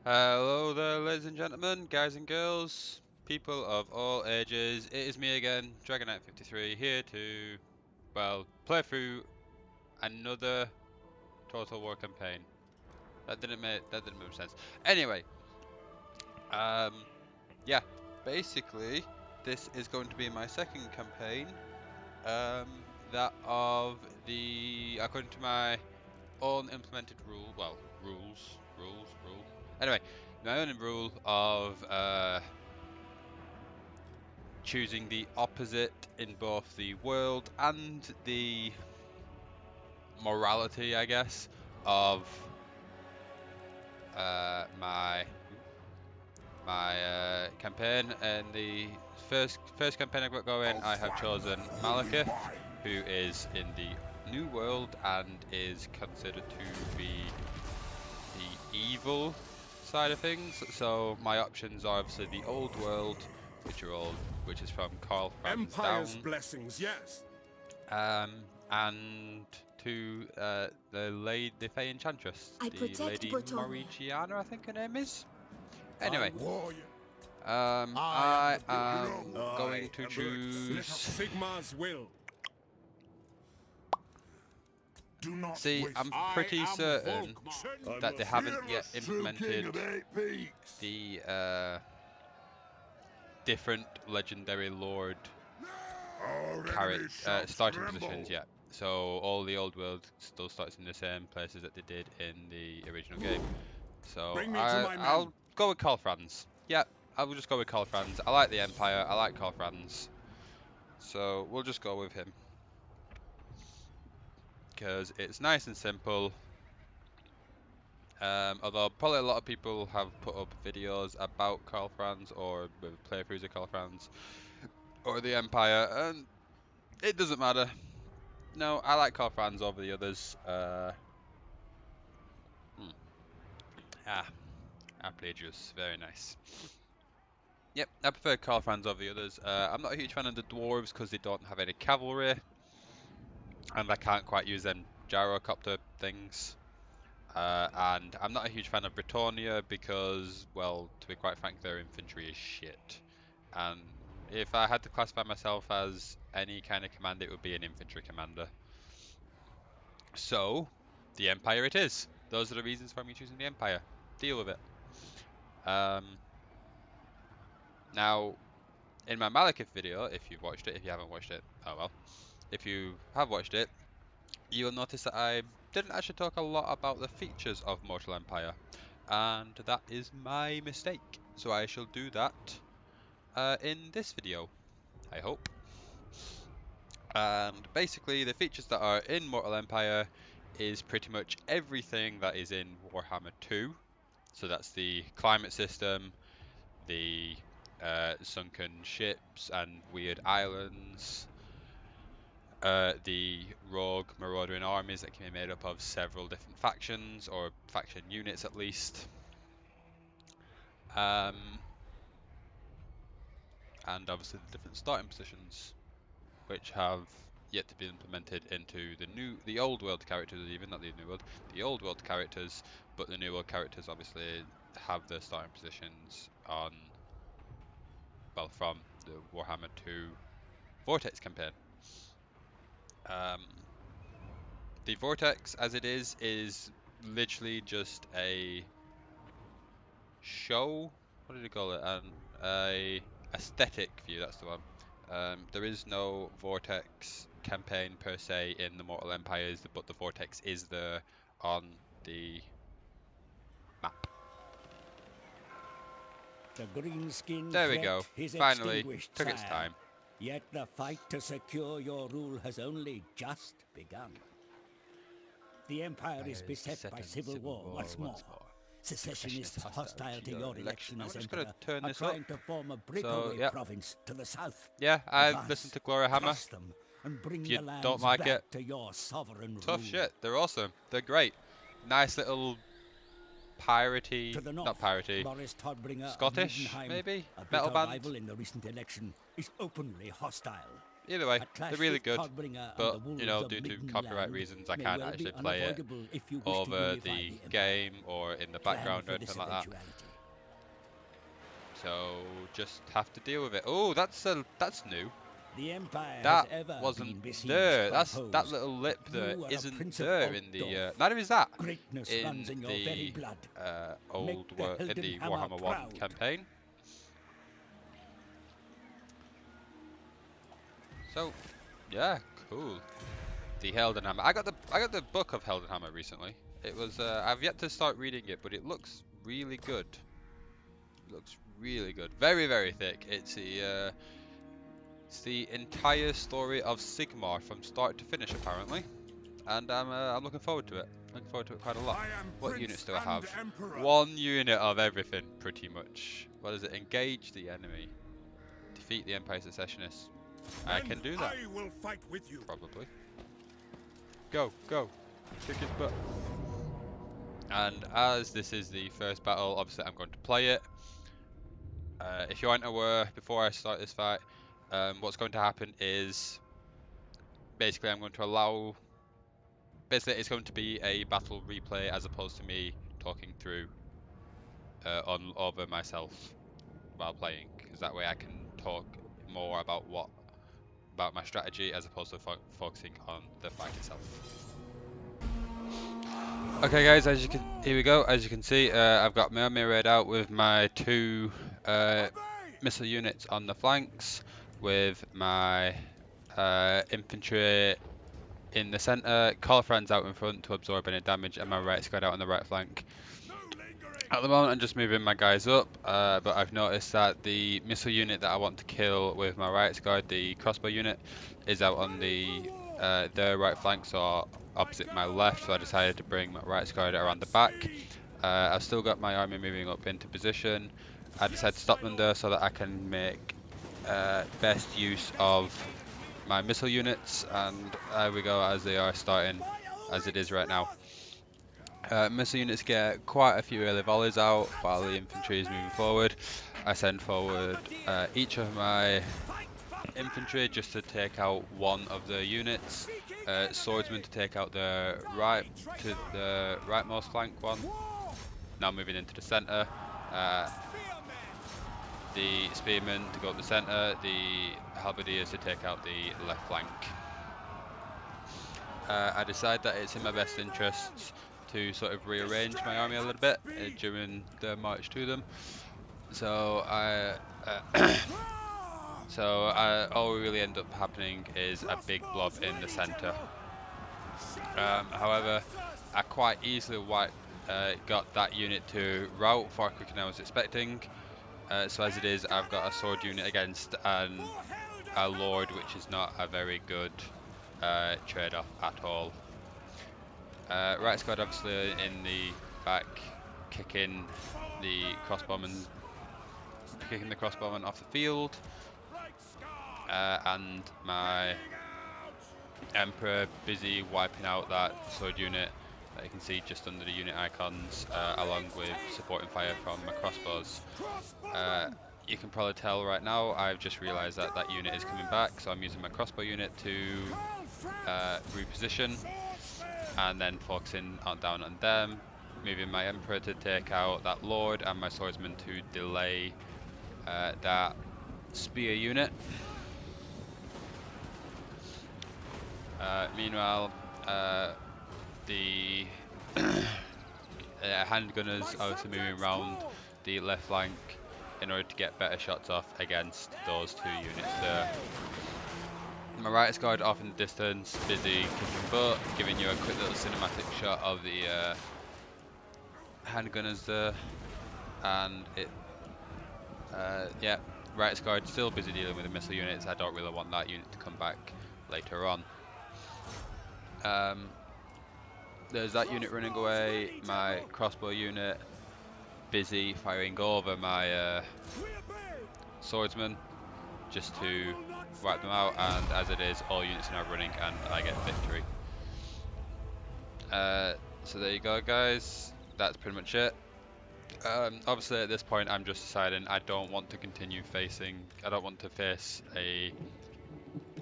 Hello there, ladies and gentlemen, guys and girls, people of all ages. It is me again, Dragonite53, here to, well, play through another Total War campaign. That didn't make sense. Anyway, yeah, basically, this is going to be my second campaign. That of the, according to my own implemented rule, well, rule. Anyway, my own rule of choosing the opposite in both the world and the morality, I guess, of my campaign. And the first campaign I've got going, I have chosen Malekith, who is in the New World and is considered to be the evil side of things. So my options are obviously the Old World, which is from Karl Franz Empire's down. blessings, yes. And to the Fey Enchantress, the Lady Morigiana, I think her name is. Anyway, I am going to choose. Sigma's will. See, I'm pretty certain that they haven't yet implemented the different legendary lord starting positions yet. So all the old world still starts in the same places that they did in the original game. So I'll go with Karl Franz. Yeah, I will just go with Karl Franz. I like the Empire. I like Karl Franz. So we'll just go with him because it's nice and simple. Although probably a lot of people have put up videos about Karl Franz or with playthroughs of Karl Franz or the Empire, and it doesn't matter. No, I like Karl Franz over the others. Apple juice, very nice. Yep, I prefer Karl Franz over the others. I'm not a huge fan of the dwarves because they don't have any cavalry, and I can't quite use them gyrocopter things. And I'm not a huge fan of Britannia because, well, to be quite frank, their infantry is shit. And if I had to classify myself as any kind of commander, it would be an infantry commander. So, the Empire it is. Those are the reasons for me choosing the Empire. Deal with it. Now, in my Malekith video, if you've watched it, if you haven't watched it, oh well. If you have watched it, you'll notice that I didn't actually talk a lot about the features of Mortal Empire. And that is my mistake. So I shall do that in this video, I hope. And basically, the features that are in Mortal Empire is pretty much everything that is in Warhammer 2. So that's the climate system, the sunken ships and weird islands, the rogue maraudering armies that can be made up of several different factions, or faction units at least. And obviously the different starting positions, which have yet to be implemented into the old world characters, even not the new world, the old world characters, but the new world characters obviously have their starting positions on, well, from the Warhammer 2 Vortex campaign. The Vortex, as it is literally just a show. What did you call it? A aesthetic view. That's the one. There is no Vortex campaign per se in the Mortal Empires, but the Vortex is there on the map. The green-skinned There we go. Finally, took its sire. time. Yet the fight to secure your rule has only just begun. The Empire is beset by civil war once more. Secessionists hostile to your election as Emperor are trying to form a breakaway province to the south. Yeah, I've listened to Gloria Hammer. Them and bring If you the lands don't like back it, to your sovereign tough rule. shit. They're awesome. They're great. Nice little piratey, To the north, not piratey, Boris Todbringer Scottish, of Middenheim, maybe? a Metal bitter band? rival in the recent election, is openly hostile. Either way, A clash they're really with good, Codbringer and but the wolves you know, of due to Midden copyright Land reasons, I may can't well be actually play it unavoidable if you wish to over unify the the Empire. game or in the Plan background or for this anything like that. eventuality. So just have to deal with it. Oh, that's new. The Empire has That ever wasn't been besieged there. by That foes, little but lip there you are a isn't prince of there in the. Altdorf. Neither is that Greatness runs in in your very the blood. old Make the in the Heldenhammer Warhammer 1 proud. campaign. So, yeah, cool. The Heldenhammer. I got the book of Heldenhammer recently. It was I've yet to start reading it, but it looks really good. It looks really good. Very, very thick. It's the entire story of Sigmar from start to finish, apparently, and I'm looking forward to it. Looking forward to it quite a lot. What units do I have? One unit of everything, pretty much. What is it? Engage the enemy. Defeat the Empire Secessionists. I can do that. I will fight with you. Probably. Go, go. Kick his butt. And as this is the first battle, obviously I'm going to play it. If you aren't aware, before I start this fight, what's going to happen is basically I'm going to allow. Basically, it's going to be a battle replay as opposed to me talking through over myself while playing, because that way I can talk more about my strategy as opposed to focusing on the fight itself. Okay, guys, here we go. As you can see, I've got my army read out with my 2 missile units on the flanks, with my infantry in the centre, Karl Franz out in front to absorb any damage, and my right squad out on the right flank. At the moment I'm just moving my guys up, but I've noticed that the missile unit that I want to kill with my right squad, the crossbow unit, is out on their right flank, so opposite my left, so I decided to bring my right squad around the back. I've still got my army moving up into position. I decided to stop them there so that I can make best use of my missile units, and there we go, as they are starting as it is right now. Missile units get quite a few early volleys out while the infantry is moving forward. I send forward each of my infantry just to take out one of the units, swordsmen to take out the rightmost flank one. Now moving into the centre, the spearmen to go up the centre, the halberdiers to take out the left flank. I decide that it's in my best interests to sort of rearrange my army a little bit during the march to them. So all really end up happening is a big blob in the centre. However, I quite easily got that unit to rout far quicker than I was expecting. So as it is, I've got a sword unit against a lord, which is not a very good trade-off at all. Right squad obviously in the back, kicking the crossbowmen off the field, and my Emperor busy wiping out that sword unit that you can see just under the unit icons, along with supporting fire from my crossbows. You can probably tell right now I've just realised that that unit is coming back, so I'm using my crossbow unit to reposition, and then focusing down on them, moving my Emperor to take out that Lord, and my swordsman to delay that spear unit. Meanwhile, the handgunners obviously moving around the left flank in order to get better shots off against those 2 units there. My right squad off in the distance, busy kicking butt, giving you a quick little cinematic shot of the handgunners there, and yeah, right squad still busy dealing with the missile units. I don't really want that unit to come back later on. There's that unit running away, my crossbow unit busy firing over my swordsman just to wipe them out, and as it is, all units are now running and I get victory. So there you go, guys, that's pretty much it. Obviously at this point I'm just deciding I don't want to continue I don't want to face a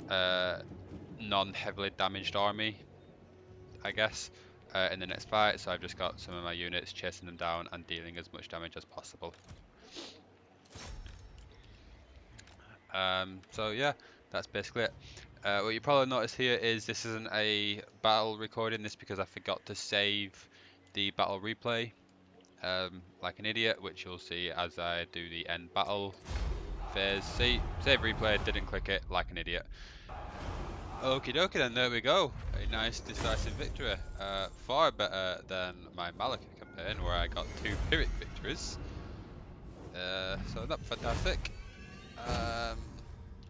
non-heavily damaged army, I guess, in the next fight. So I've just got some of my units chasing them down and dealing as much damage as possible. So yeah, that's basically it. What you probably notice here is this isn't a battle recording, this because I forgot to save the battle replay like an idiot, which you'll see as I do the end battle phase. See, save replay, didn't click it like an idiot. Okie dokie then, there we go. A nice decisive victory. Far better than my Malika campaign where I got 2 Pyrrhic victories. So that's fantastic.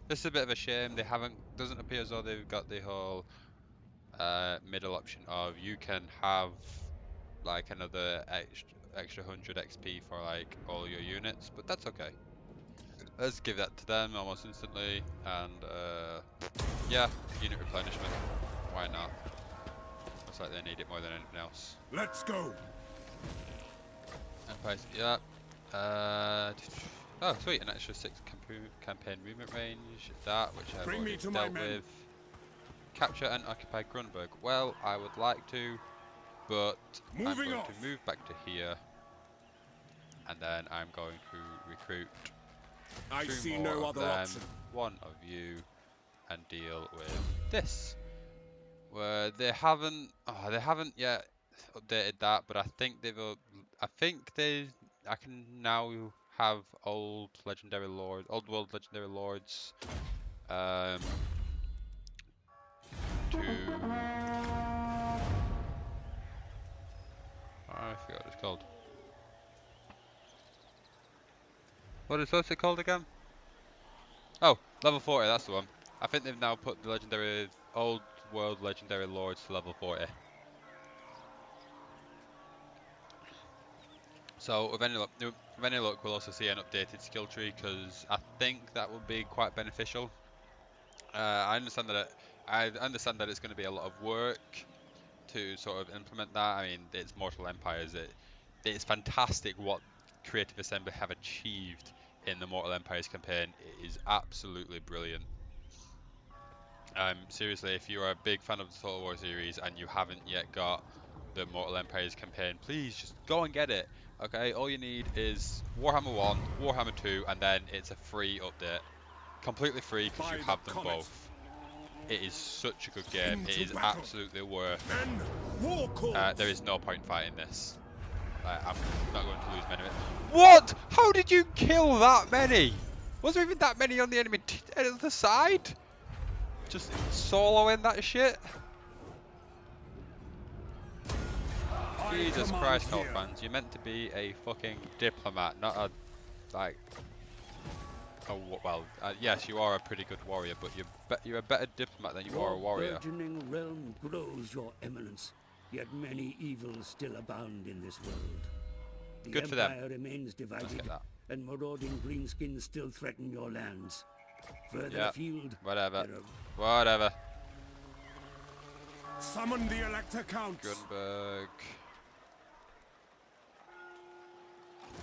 This is a bit of a shame. Doesn't appear as though they've got the whole middle option of you can have like another extra 100 XP for like all your units, but that's okay. Let's give that to them almost instantly, and yeah, unit replenishment. Why not? Looks like they need it more than anything else. Let's go. Empires, yeah. Oh, sweet, an extra 6 campaign movement range. That, which I've already dealt with. Capture and occupy Grunberg. Well, I would like to, but I'm going to move back to here, and then I'm going to recruit two more of them, one of you, and deal with this. Where they haven't yet updated that, but I think I can now have old world legendary lords to I forgot what it's called. What's it called again? Oh, level 40, that's the one. I think they've now put the old world legendary lords to level 40. So with any luck, we'll also see an updated skill tree, because I think that would be quite beneficial. I understand that it's going to be a lot of work to sort of implement that. I mean, it's Mortal Empires. It's fantastic what Creative Assembly have achieved in the Mortal Empires campaign. It is absolutely brilliant. Seriously, if you are a big fan of the Total War series and you haven't yet got the Mortal Empires campaign, please just go and get it. Okay, all you need is Warhammer 1, Warhammer 2, and then it's a free update. Completely free, because you have them both. It is such a good game. It is absolutely worth. There is no point fighting this. I'm not going to lose many. What? How did you kill that many? Was there even that many on the enemy other side? Just soloing that shit? Jesus Christ, Karl Franz, you're meant to be a fucking diplomat, not a, like... Oh, well, yes, you are a pretty good warrior, but you're a better diplomat than you are a warrior. Your burgeoning realm grows, Your Eminence, yet many evils still abound in this world. The Good for them. Empire remains divided, and marauding greenskins still threaten your lands. Further afield, whatever. Summon the Elector Counts. Grunberg.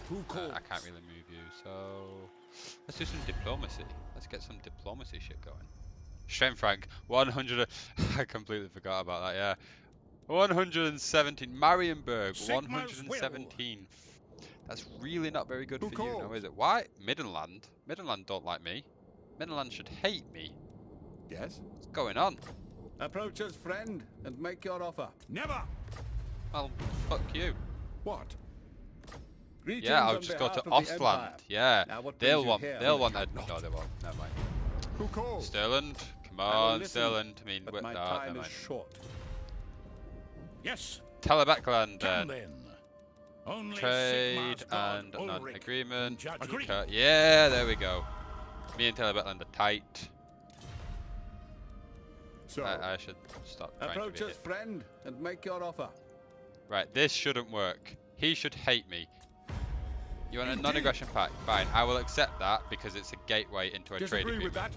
Who calls? I can't really move you, so let's do some diplomacy. Let's get some diplomacy shit going. Strength rank 100. I completely forgot about that. Yeah, 117. Marienburg 117. That's really not very good for you now, is it? Why? Middenland don't like me. Middenland should hate me. Yes. What's going on? Approach us, friend, and make your offer. Never. Well, fuck you. What? Greetings, yeah, I'll just go to Ostland. Yeah, they'll want that. No, they won't. Never mind. Who calls? Stirland, come on, Stirland. I mean, but my time is short. Yes. Telebackland then. Trade and non-agreement. Yeah, there we go. Me and Telebackland are tight. So I should stop trying approach to us, friend, and make your offer. Right, this shouldn't work. He should hate me. You want a non-aggression pact? Fine, I will accept that because it's a gateway into a trade agreement. With that?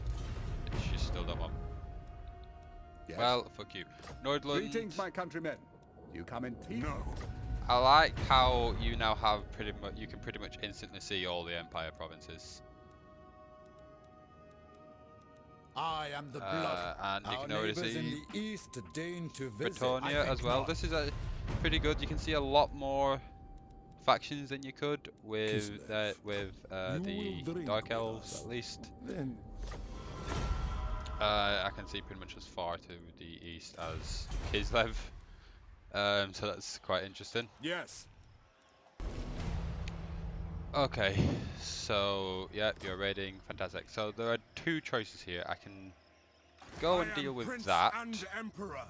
Which you still don't want. Yes. Well, fuck you. Nordland. Greetings, my countrymen. You come in peace? No. I like how you now have you can pretty much instantly see all the Empire provinces. I am the blood. And you Our can already neighbors in see the east deign to visit. Bretonia as well. This is pretty good. You can see a lot more factions than you could with the Dark Elves, at least. Then I can see pretty much as far to the east as Kislev, so that's quite interesting. yes. Okay, so yeah, you're raiding, fantastic. So there are two choices here. I can go and deal with that, Emperor.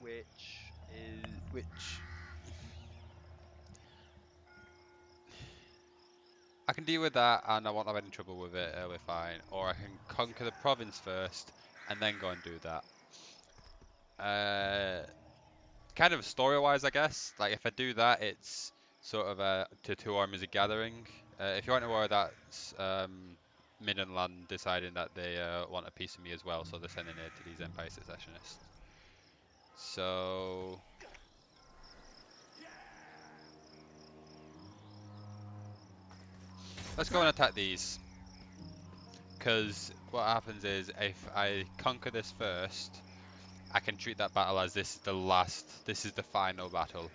which I can deal with that, and I won't have any trouble with it. It'll be fine. Or I can conquer the province first, and then go and do that. Kind of story-wise, I guess. Like if I do that, it's sort of to two armies are gathering. If you aren't aware, that's Middenland deciding that they want a piece of me as well, so they're sending it to these Empire secessionists. So let's go and attack these. Because what happens is, if I conquer this first, I can treat that battle as this is the final battle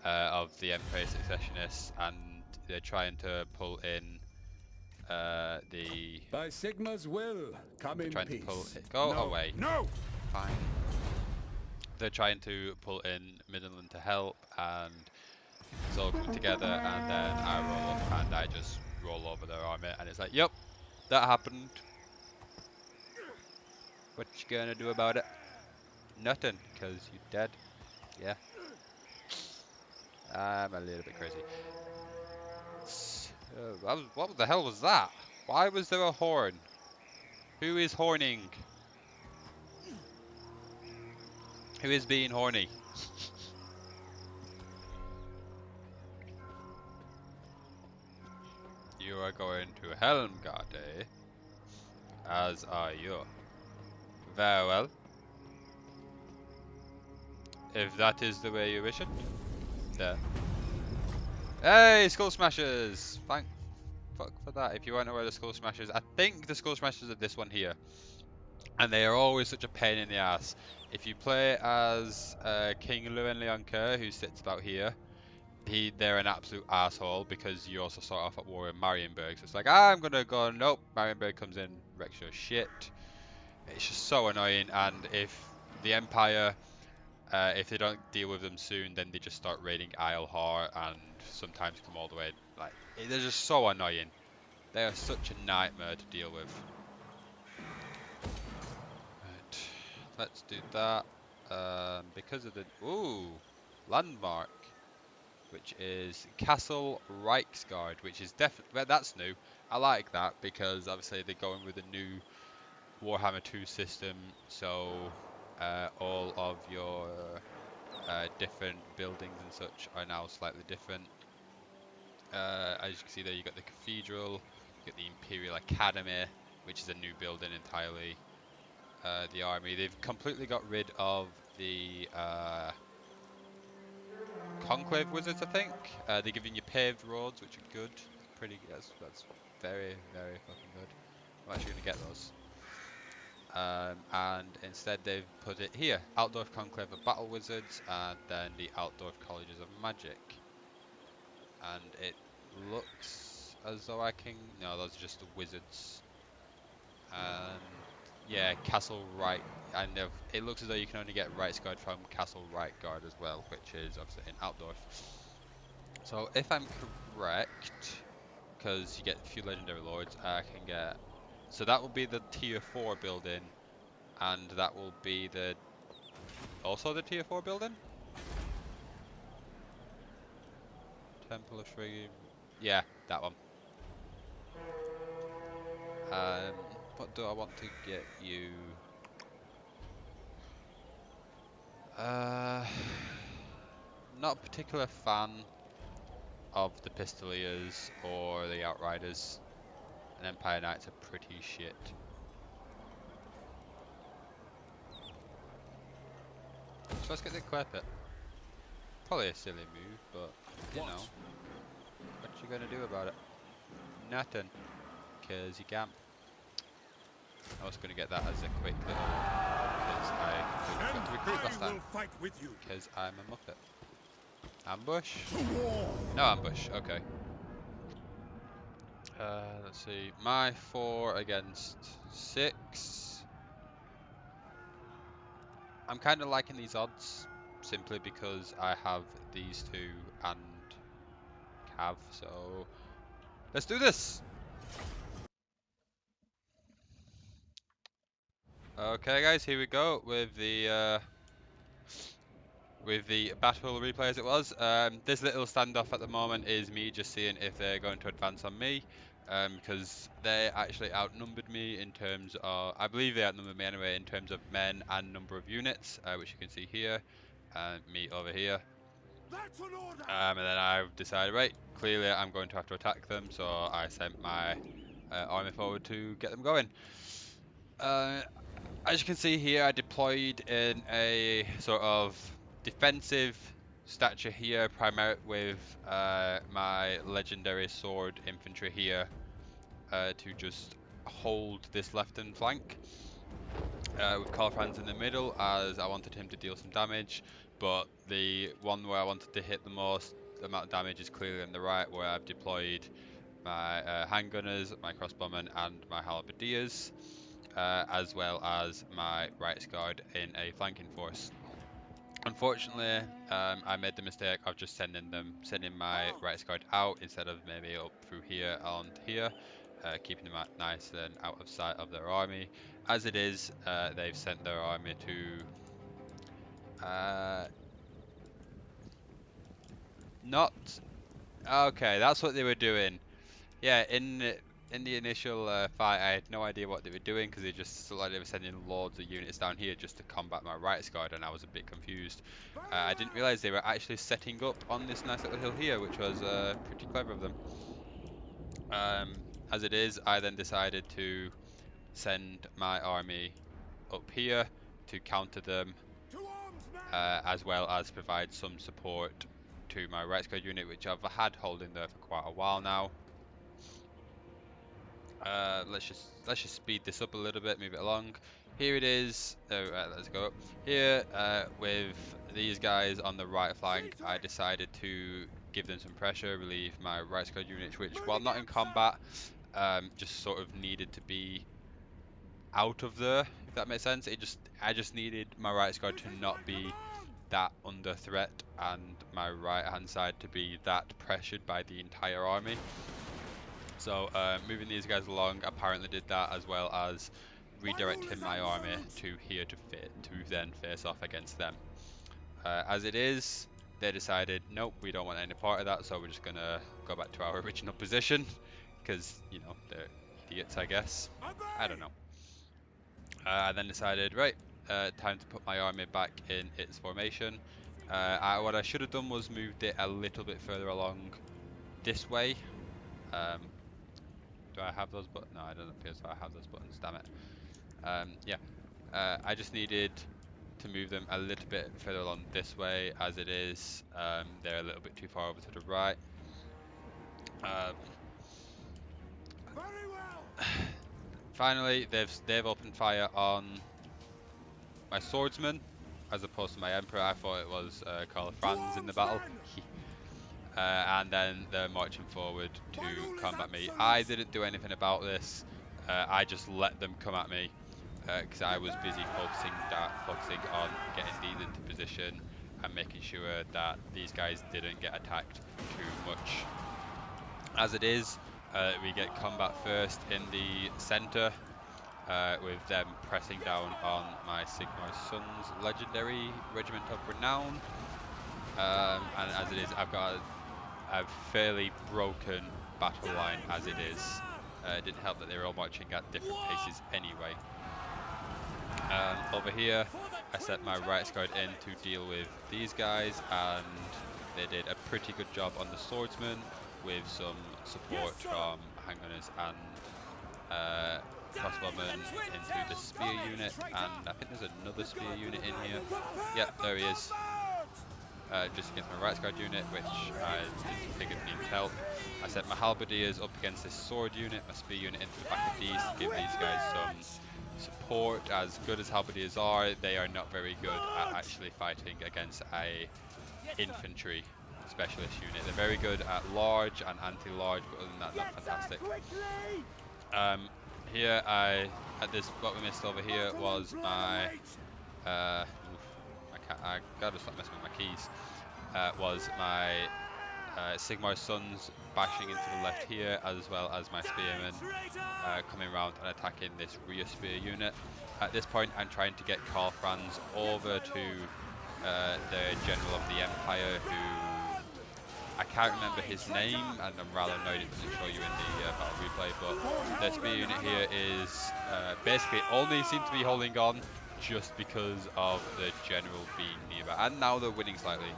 of the Empire Secessionists, and they're trying to pull in By Sigma's will, come in peace. Go away. No. Fine. They're trying to pull in Midland to help, and it's all coming together, and then I roll up and I just roll over their army, and it's like, yep, that happened. What you gonna do about it? Nothing, because you're dead. Yeah. I'm a little bit crazy. What the hell was that? Why was there a horn? Who is horning? Who is being horny? You are going to Helmgard, eh? As are you. Very well. If that is the way you wish it. There. Hey, Skull Smashers! Thank fuck for that. If you want to know where the Skull Smashers, I think the Skull Smashers are this one here. And they are always such a pain in the ass. If you play as King Llewyn Leonca, who sits about here, they're an absolute asshole, because you also start off at war in Marienburg. So it's like, I'm gonna go, nope, Marienburg comes in, wrecks your shit. It's just so annoying, and if the Empire, if they don't deal with them soon, then they just start raiding Isleheart, and sometimes come all the way, like, they're just so annoying. They are such a nightmare to deal with. Right, let's do that, because of the, landmark, which is Castle Reichsgard, which is definitely, that's new. I like that, because obviously they're going with a new Warhammer 2 system, so all of your different buildings and such are now slightly different. As you can see there, you got the Cathedral, you got the Imperial Academy, which is a new building entirely. The army, they've completely got rid of the Conclave Wizards, I think. They're giving you paved roads, which are good. Pretty, that's very, very fucking good. I'm actually going to get those. And instead they've put it here, Altdorf Conclave of Battle Wizards, and then the Altdorf Colleges of Magic. And it looks as though I can, no, those are just the wizards. And yeah, Castle Right, and it looks as though you can only get Reichsguard from Castle Reichsguard as well, which is obviously in Altdorf. So if I'm correct, because you get a few legendary lords, I can get, so that will be the tier 4 building, and that will be also the tier 4 building? Temple of Free, yeah, that one. What do I want to get you? Not a particular fan of the Pistoliers or the Outriders, and Empire Knights are pretty shit. So let's get the Equip it. Probably a silly move, but you know, what you gonna do about it? Nothing, cause you can't. I was going to get that as a quick little, because I completely forgot to recruit last time. Because I'm a muppet. Ambush? No ambush, okay. Let's see, my 4 against 6. I'm kind of liking these odds, simply because I have these 2 and Cav, so let's do this! Okay guys, here we go with the battle replay as it was. This little standoff at the moment is me just seeing if they're going to advance on me, because they actually outnumbered me in terms of, I believe they outnumbered me anyway in terms of men and number of units, which you can see here, and me over here. And then I've decided, right, clearly I'm going to have to attack them, so I sent my army forward to get them going. As you can see here, I deployed in a sort of defensive stature here, primarily with my legendary sword infantry here to just hold this left-hand flank. With Karl Franz in the middle, as I wanted him to deal some damage, but the one where I wanted to hit the most amount of damage is clearly on the right, where I've deployed my handgunners, my crossbowmen, and my halberdiers. As well as my right guard in a flanking force. Unfortunately, I made the mistake of just sending my right guard out instead of maybe up through here and here, keeping them nice and out of sight of their army. As it is, they've sent their army to not. Okay, that's what they were doing. Yeah, in the initial fight, I had no idea what they were doing because they just looked like they were sending loads of units down here just to combat my right guard, and I was a bit confused. I didn't realize they were actually setting up on this nice little hill here, which was pretty clever of them. As it is, I then decided to send my army up here to counter them, as well as provide some support to my right guard unit, which I've had holding there for quite a while now. Let's just speed this up a little bit, move it along. Here it is. Let's go up here with these guys on the right flank. I decided to give them some pressure, relieve my right squad units, which while not in combat, just sort of needed to be out of there, if that makes sense. I just needed my right squad to not be that under threat and my right hand side to be that pressured by the entire army. So moving these guys along apparently did that, as well as redirecting my army to here to then face off against them. As it is, they decided, nope, we don't want any part of that, so we're just gonna go back to our original position, because, you know, they're idiots, I guess. I don't know. I then decided, right, time to put my army back in its formation. What I should have done was moved it a little bit further along this way. Do I have those buttons? No, I don't appear so I have those buttons, damn it. Yeah, I just needed to move them a little bit further along this way. As it is, they're a little bit too far over to the right. Finally, they've opened fire on my swordsman, as opposed to my emperor. I thought it was Karl Franz in the battle. And then they're marching forward to combat me. I didn't do anything about this. I just let them come at me because I was busy focusing on getting these into position and making sure that these guys didn't get attacked too much. As it is, we get combat first in the center, with them pressing down on my Sigmar Son's legendary Regiment of Renown. And as it is, I've got a fairly broken battle line as it is. It didn't help that they were all marching at different paces anyway. Over here, I set my right guard in to deal with these guys, and they did a pretty good job on the swordsman with some support from handgunners and crossbowmen into the spear unit, and I think there's another spear unit in here. Yep, there he is. Just against my right guard unit, which I figured needed help. I set my halberdiers up against this sword unit, my spear unit into the back of these to give these guys some support. As good as halberdiers are, they are not very good at actually fighting against a infantry specialist unit. They're very good at large and anti-large, but other than that, not fantastic. Here what we missed over here was my I gotta stop messing with my keys. Was my Sigmar Sons bashing into the left here, as well as my spearmen coming around and attacking this rear spear unit. At this point, I'm trying to get Karl Franz over to the general of the Empire, who I can't remember his name, and I'm rather annoyed it doesn't show you in the battle replay, but the spear unit here is basically only seem to be holding on just because of the general being nearby, and now they're winning slightly.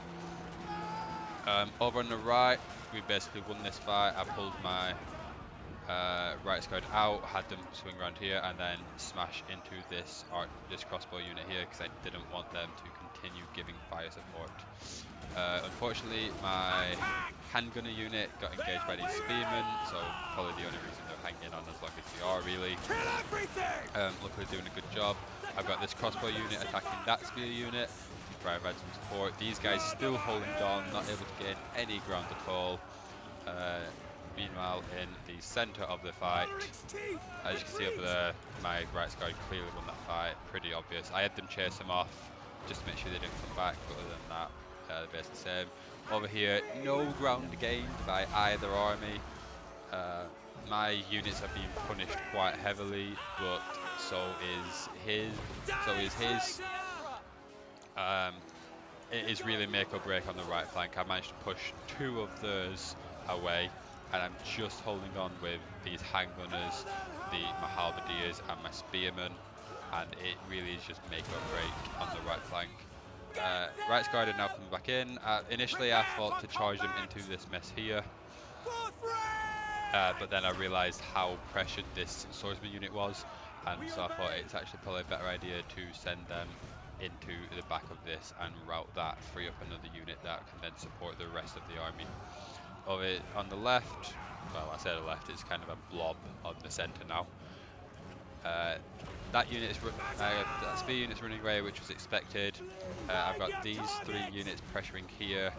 Over on the right, we basically won this fight. I pulled my right squad out, had them swing around here, and then smash into this crossbow unit here because I didn't want them to continue giving fire support. Unfortunately, my handgunner unit got engaged by these spearmen, so probably the only reason they're hanging on as long as they are, really. Luckily doing a good job. I've got this crossbow unit attacking that spear unit to provide some support. These guys still holding on, not able to gain any ground at all. Meanwhile, in the centre of the fight, as you can see over there, my right squad clearly won that fight. Pretty obvious. I had them chase them off just to make sure they didn't come back, but other than that, they're basically the same. Over here, no ground gained by either army. My units are being punished quite heavily, but so is his. It is really make or break on the right flank. I managed to push 2 of those away, and I'm just holding on with these handgunners, my halberdiers, and my spearmen, and it really is just make or break on the right flank. Right squad are now coming back in. Initially I thought to charge them into this mess here, but then I realised how pressured this swordsman unit was, and so I thought it's actually probably a better idea to send them into the back of this and route that, free up another unit that can then support the rest of the army. On the left, well, I say the left, it's kind of a blob on the centre now. That spear unit's running away, which was expected. I've got these 3 units pressuring here.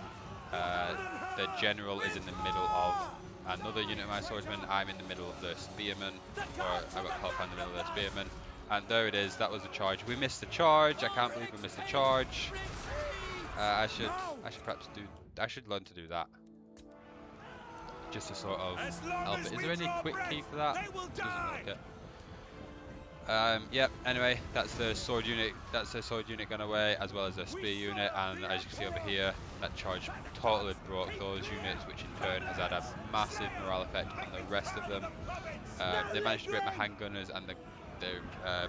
The general is in the middle of another unit of my swordsmen. I'm in the middle of the spearmen, or I've got Karl Franz in the middle of the spearmen. And there it is. That was the charge. We missed the charge. I can't believe we missed the charge. I should learn to do that, just to sort of help it. Is there any quick key for that? Doesn't look it. Yep, anyway, that's the sword unit gone away, as well as the spear unit, and as you can see over here, that charge totally broke those units, which in turn has had a massive morale effect on the rest of them. They managed to break my handgunners, and they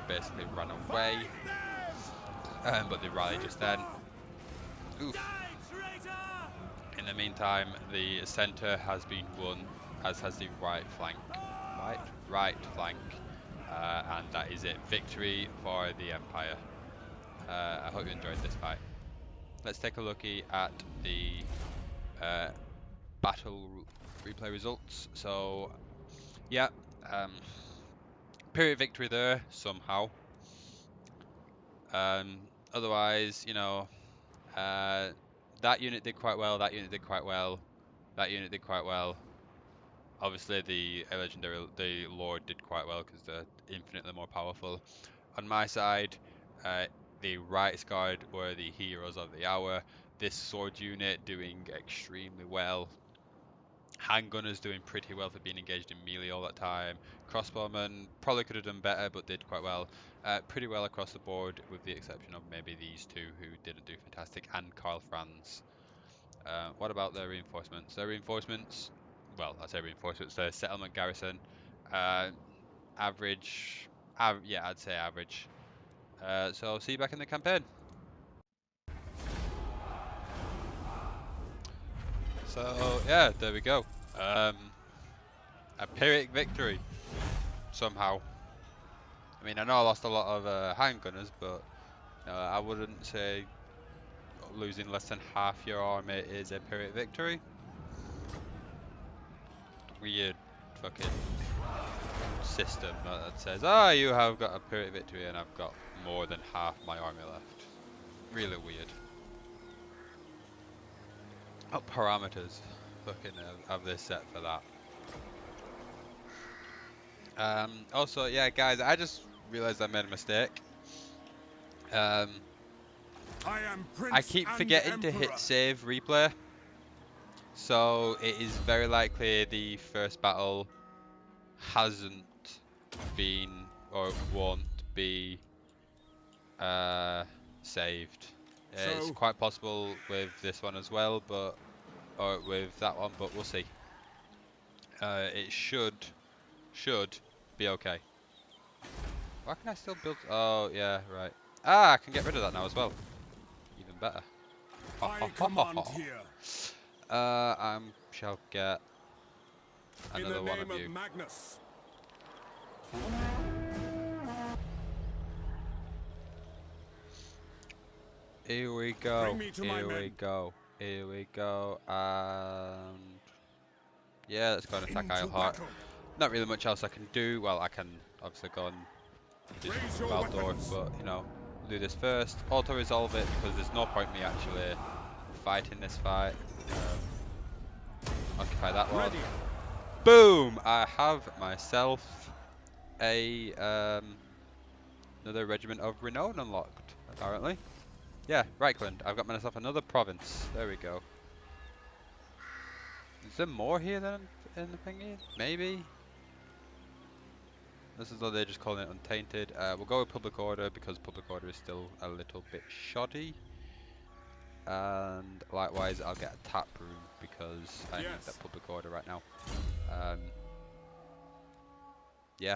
basically ran away, but they rallied just then. Oof. In the meantime, the centre has been won, as has the right flank. Right flank. And that is it. Victory for the Empire. I hope you enjoyed this fight. Let's take a look at the battle replay results. So, yeah, period victory there somehow. Otherwise, you know, that unit did quite well. That unit did quite well. That unit did quite well. Obviously, the Lord did quite well because they're infinitely more powerful. On my side, the right guard were the heroes of the hour. This sword unit doing extremely well. Handgunners doing pretty well for being engaged in melee all that time. Crossbowmen probably could have done better, but did quite well. Pretty well across the board, with the exception of maybe these 2 who didn't do fantastic, and Karl Franz. What about their reinforcements? Their reinforcements, well, I say reinforcements, their settlement garrison, average, yeah, I'd say average. So I'll see you back in the campaign. So yeah, there we go. A Pyrrhic victory somehow. I mean, I know I lost a lot of handgunners, but I wouldn't say losing less than half your army is a Pyrrhic victory. Weird fucking system that says, ah, you have got a Pyrrhic victory and I've got more than half my army left. Really weird. What parameters fucking have they set for that? Also, yeah, guys, I just realized I made a mistake. I keep forgetting to hit save replay. So it is very likely the first battle hasn't been or won't be saved. It's quite possible with this one as well, but or with that one, but we'll see. It should be okay. Why can I still build? Oh yeah, right. Ah, I can get rid of that now as well. Even better. I command here. I shall get another In the one name of you. Magnus. Here we go. Bring me to my Here we men. go. Here we go. And yeah, let's go and attack Into Isleheart. battle. Not really much else I can do. Well, I can obviously go and do Raise your Valdor, weapons. but you know, we'll do this first. Auto resolve it because there's no point me actually fighting this fight. Occupy that one. Ready. Boom! I have myself a another regiment of renown unlocked. Apparently, yeah, Reichland. I've got myself another province. There we go. Is there more here than in the thingy? Maybe. This is though they're just calling it untainted. We'll go with public order because public order is still a little bit shoddy. And likewise, I'll get a tap room because I need that public order right now. Yeah.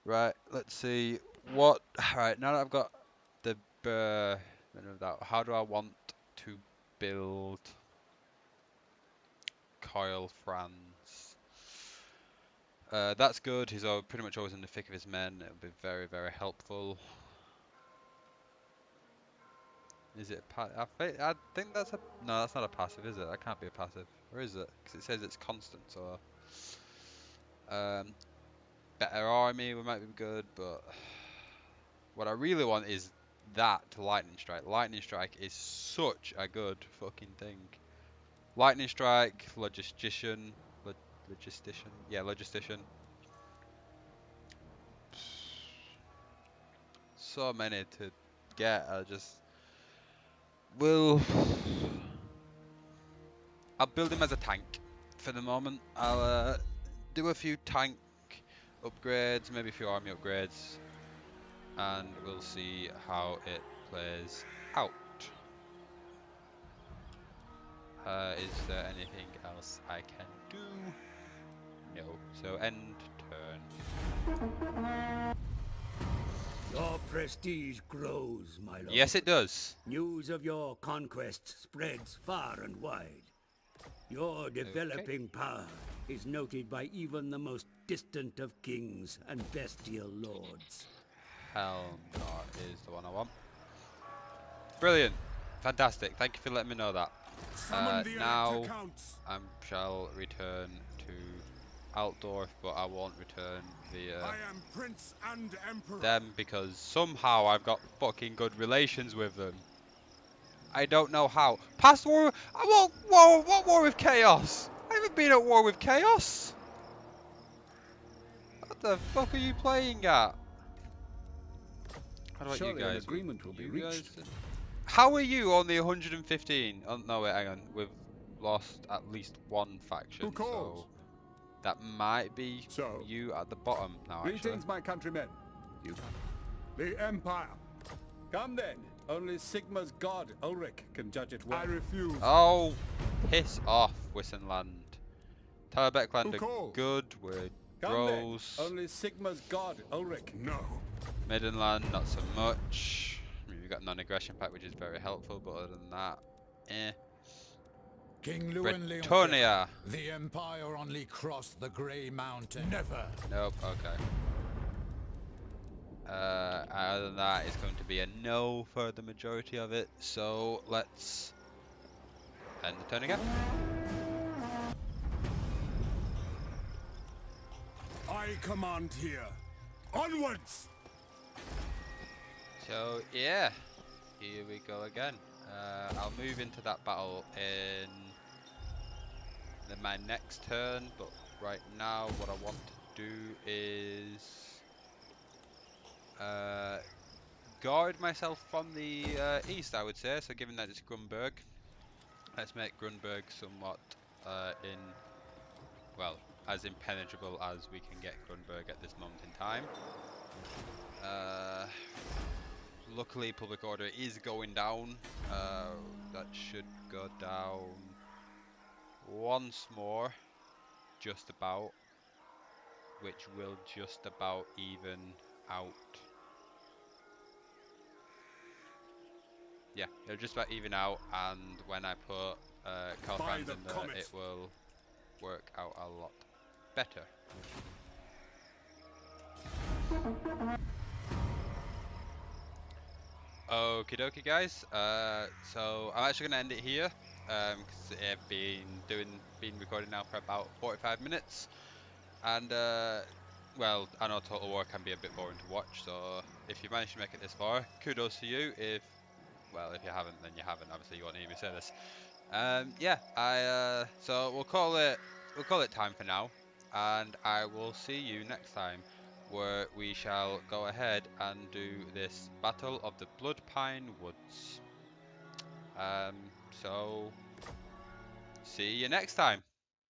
Right. Let's see what. Right now that I've got the how do I want to build Karl Franz? That's good. He's pretty much always in the thick of his men. It'll be very, very helpful. Is it I think that's a... No, that's not a passive, is it? That can't be a passive. Or is it? Because it says it's constant, so... better army might be good, but... What I really want is that Lightning Strike. Lightning Strike is such a good fucking thing. Lightning Strike, Logistician... Logistician? Yeah, Logistician. So many to get, I just... I'll build him as a tank for the moment. I'll do a few tank upgrades, maybe a few army upgrades, and we'll see how it plays out. Is there anything else I can do? No. So end turn. Your prestige grows, my lord. Yes, it does. News of your conquests spreads far and wide. Your developing power is noted by even the most distant of kings and bestial lords. Helmar is the one I want. Brilliant. Fantastic. Thank you for letting me know that. Now I shall return to Altdorf, but I won't return via I am Prince and Emperor. them because somehow I've got fucking good relations with them. I don't know how. Past war, what war with Chaos? I haven't been at war with Chaos. What the fuck are you playing at? How about you Surely an guys? agreement will be reached. How are you only 115? Oh, no, wait, hang on. We've lost at least one faction, Who calls? so that might be you at the bottom now, actually. Greetings, my countrymen. You, the Empire. Come then. Only Sigma's god, Ulrich, can judge it well. I refuse. Oh, piss off, Wissenland. Talabekland are good, we're bros. Only Sigma's god, Ulrich. No. Middenland, not so much. I mean, we've got non-aggression pact, which is very helpful, but other than that, eh. King Lewin Bretonia. The Empire only crossed the Grey Mountain. Never. Nope, okay. Other than that, it's going to be a no for the majority of it, so let's end the turn again. I I command here. Onwards! So yeah, here we go again. I'll move into that battle in my next turn, but right now what I want to do is guard myself from the east, I would say. So given that it's Grunberg, let's make Grunberg somewhat well, as impenetrable as we can get Grunberg at this moment in time. Luckily, public order is going down. That should go down once more, just about, which will just about even out. Yeah, it'll just about even out, and when I put Karl Franz in there, it will work out a lot better. Okie dokie, guys. So I'm actually gonna end it here, because I've been recording now for about 45 minutes, and well, I know Total War can be a bit boring to watch. So if you managed to make it this far, kudos to you. If you haven't, then you haven't. Obviously, you won't hear me say this. Yeah, so we'll call it time for now, and I will see you next time, where we shall go ahead and do this Battle of the Blood Pine Woods. So see you next time.